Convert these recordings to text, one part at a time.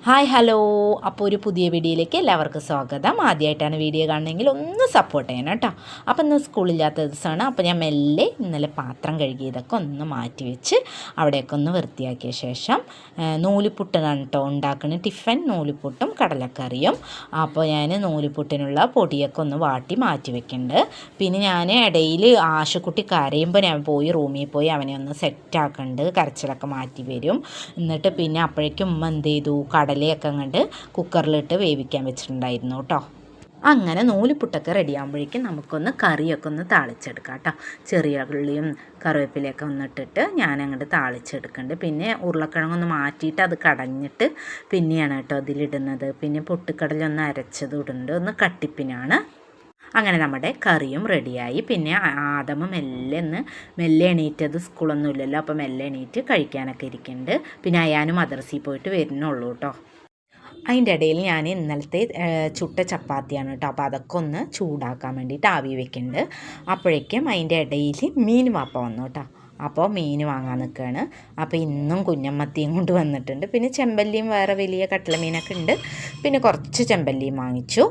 Hi hello. അപ്പോൾ ഒരു പുതിയ വീഡിയോയിലേക്ക് എല്ലാവർക്കും സ്വാഗതം. ആദ്യമായിട്ടാണ് വീഡിയോ കാണണമെങ്കിൽ ഒന്ന് സപ്പോർട്ട് ചെയ്യണം കേട്ടോ. അപ്പോൾ ഇന്ന് സ്കൂളില്ലാത്ത ദിവസമാണ്. അപ്പോൾ ഞാൻ മെല്ലെ ഇന്നലെ പാത്രം കഴുകിയതൊക്കെ ഒന്ന് മാറ്റി വെച്ച് അവിടെയൊക്കെ ഒന്ന് വൃത്തിയാക്കിയ ശേഷം നൂലുപുട്ടാണ് കേട്ടോ ഉണ്ടാക്കുന്നത്. ടിഫൻ നൂലുപുട്ടും കടലക്കറിയും. അപ്പോൾ ഞാൻ നൂലുപുട്ടിനുള്ള പൊടിയൊക്കെ ഒന്ന് വാട്ടി മാറ്റി വെക്കുന്നുണ്ട്. പിന്നെ ഞാൻ ഇടയിൽ ആശുക്കുട്ടി കരയുമ്പോൾ ഞാൻ പോയി റൂമിൽ പോയി അവനെ ഒന്ന് സെറ്റാക്കുന്നുണ്ട്. കരച്ചിലൊക്കെ മാറ്റി വരും. എന്നിട്ട് പിന്നെ അപ്പോഴേക്കും ഉമ്മ എന്ത് ചെയ്തു, കടലയൊക്കെ അങ്ങോട്ട് കുക്കറിലിട്ട് വേവിക്കാൻ വെച്ചിട്ടുണ്ടായിരുന്നു കേട്ടോ. അങ്ങനെ നൂലുപുട്ടൊക്കെ റെഡിയാകുമ്പോഴേക്കും നമുക്കൊന്ന് കറിയൊക്കെ ഒന്ന് താളിച്ചെടുക്കാം കേട്ടോ. ചെറിയ ഉള്ളിയും കറിവേപ്പിലയൊക്കെ ഒന്നിട്ടിട്ട് ഞാൻ അങ്ങോട്ട് താളിച്ചെടുക്കുന്നുണ്ട്. പിന്നെ ഉരുളക്കിഴങ്ങൊന്ന് മാറ്റിയിട്ട് അത് കടഞ്ഞിട്ട് പിന്നെയാണ് കേട്ടോ ഇതിലിടുന്നത്. പിന്നെ പൊട്ടുക്കടലൊന്ന് അരച്ചത് ഇടുന്നുണ്ട്, ഒന്ന് കട്ടിപ്പിനാണ്. അങ്ങനെ നമ്മുടെ കറിയും റെഡിയായി. പിന്നെ ആദമ മെല്ലെ എണീറ്റത്, സ്കൂളൊന്നും ഇല്ലല്ലോ, അപ്പോൾ മെല്ലെ എണീറ്റ് കഴിക്കാനൊക്കെ ഇരിക്കുന്നുണ്ട്. പിന്നെ അയാനും മദ്രസയിൽ പോയിട്ട് വരുന്നുള്ളൂ കേട്ടോ. അതിൻ്റെ ഇടയിൽ ഞാൻ ഇന്നലത്തെ ചുട്ട ചപ്പാത്തിയാണ് കേട്ടോ. അപ്പോൾ അതൊക്കെ ഒന്ന് ചൂടാക്കാൻ വേണ്ടിയിട്ട് ആവി വെക്കുന്നുണ്ട്. അപ്പോഴേക്കും അതിൻ്റെ ഇടയിൽ മീൻ വാപ്പ വന്നു കേട്ടോ. അപ്പോൾ മീൻ വാങ്ങാൻ നിൽക്കുകയാണ്. അപ്പോൾ ഇന്നും കുഞ്ഞമ്മത്തിയും കൊണ്ട് വന്നിട്ടുണ്ട്. പിന്നെ ചെമ്പല്ലിയും വേറെ വലിയ കട്ടില മീനൊക്കെ ഉണ്ട്. പിന്നെ കുറച്ച് ചെമ്പല്ലിയും വാങ്ങിച്ചു.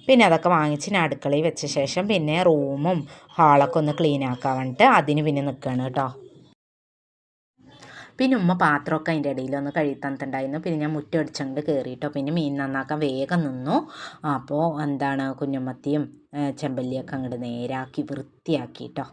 പിന്നെ അതൊക്കെ വാങ്ങിച്ച് ഞാൻ അടുക്കളയിൽ വെച്ച ശേഷം പിന്നെ റൂമും ഹാളൊക്കെ ഒന്ന് ക്ലീൻ ആക്കാൻ വേണ്ടിയിട്ട് അതിന് പിന്നെ നിൽക്കുകയാണ് കേട്ടോ. പിന്നെ ഉമ്മ പാത്രമൊക്കെ അതിൻ്റെ ഇടയിലൊന്ന് കഴുകി തന്നിട്ടുണ്ടായിരുന്നു. പിന്നെ ഞാൻ മുറ്റം അടിച്ചുകൊണ്ട് കയറിയിട്ടോ. പിന്നെ മീൻ നന്നാക്കാൻ വേഗം നിന്നു. അപ്പോൾ കുഞ്ഞമ്മത്തിയും ചെമ്പല്ലിയൊക്കെ അങ്ങോട്ട് നേരാക്കി വൃത്തിയാക്കിയിട്ടോ.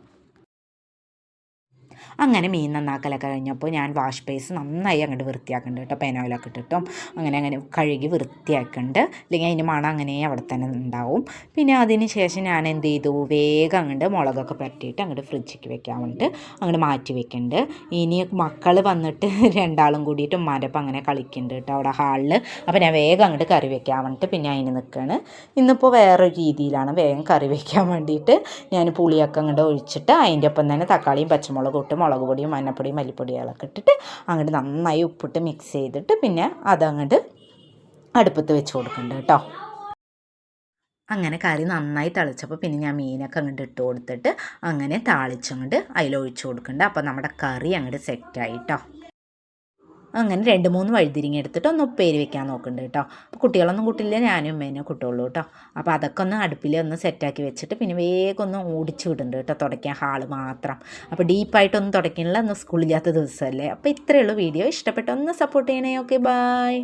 അങ്ങനെ മീൻ നന്നാക്കലൊക്കെ കഴിഞ്ഞപ്പോൾ ഞാൻ വാഷ് ബേസ് നന്നായി അങ്ങോട്ട് വൃത്തിയാക്കുന്നുണ്ട് കേട്ടോ. പെനോയിലൊക്കെ ഇട്ടിട്ടും അങ്ങനെ കഴുകി വൃത്തിയാക്കുന്നുണ്ട്. അല്ലെങ്കിൽ അതിൻ്റെ മണം അങ്ങനെ അവിടെ തന്നെ ഉണ്ടാവും. പിന്നെ അതിന് ശേഷം ഞാൻ എന്ത് ചെയ്തു, വേഗം അങ്ങോട്ട് മുളകൊക്കെ പരട്ടിയിട്ട് അങ്ങോട്ട് ഫ്രിഡ്ജിക്ക് വെക്കാൻ വേണ്ടിയിട്ട് അങ്ങോട്ട് മാറ്റി വെക്കുന്നുണ്ട്. ഇനി മക്കൾ വന്നിട്ട് രണ്ടാളും കൂടിയിട്ട് ഉമ്മാൻ്റെ അങ്ങനെ കളിക്കുന്നുണ്ട് കേട്ടോ അവിടെ ഹാളിൽ. അപ്പോൾ ഞാൻ വേഗം അങ്ങോട്ട് കറി വെക്കാൻ വേണ്ടിയിട്ട് പിന്നെ അതിന് നിൽക്കുകയാണ്. ഇന്നിപ്പോൾ വേറൊരു രീതിയിലാണ് വേഗം കറി വെക്കാൻ വേണ്ടിയിട്ട് ഞാൻ പുളിയൊക്കെ അങ്ങോട്ട് ഒഴിച്ചിട്ട് അതിൻ്റെ ഒപ്പം തന്നെ തക്കാളിയും പച്ചമുളകും ഇട്ട് മുളക് പൊടിയും മഞ്ഞപ്പൊടിയും മല്ലിപ്പൊടികളൊക്കെ ഇട്ടിട്ട് അങ്ങോട്ട് നന്നായി ഉപ്പിട്ട് മിക്സ് ചെയ്തിട്ട് പിന്നെ അതങ്ങോട്ട് അടുപ്പത്ത് വെച്ച് കൊടുക്കുന്നുണ്ട് കേട്ടോ. അങ്ങനെ കറി നന്നായി തിളച്ചപ്പോൾ പിന്നെ ഞാൻ മീനൊക്കെ അങ്ങോട്ട് ഇട്ട് കൊടുത്തിട്ട് അങ്ങനെ താളിച്ചങ്ങോട്ട് അതിലൊഴിച്ച് കൊടുക്കുന്നുണ്ട്. അപ്പോൾ നമ്മുടെ കറി അങ്ങോട്ട് സെറ്റായി കേട്ടോ. അങ്ങനെ 2-3 വഴുതിരിങ്ങ എടുത്തിട്ട് ഒന്ന് ഉപ്പേരി വെക്കാൻ നോക്കുന്നുണ്ട് കേട്ടോ. അപ്പോൾ കുട്ടികളൊന്നും കൂട്ടില്ല, ഞാനും ഉമ്മേനെ കൂട്ടുള്ളൂ കേട്ടോ. അപ്പോൾ അതൊക്കെ ഒന്ന് അടുപ്പിൽ ഒന്ന് സെറ്റാക്കി വെച്ചിട്ട് പിന്നെ വേഗം ഒന്ന് ഓടിച്ച് വിടുന്നുണ്ട് കേട്ടോ, തുടയ്ക്കാൻ ഹാള് മാത്രം. അപ്പോൾ ഡീപ്പായിട്ടൊന്നും തുടയ്ക്കണില്ല, ഒന്ന് സ്കൂളില്ലാത്ത ദിവസമല്ലേ. അപ്പോൾ ഇത്രയേ ഉള്ളൂ വീഡിയോ. ഇഷ്ടപ്പെട്ടൊന്ന് സപ്പോർട്ട് ചെയ്യണേ. Okay, by.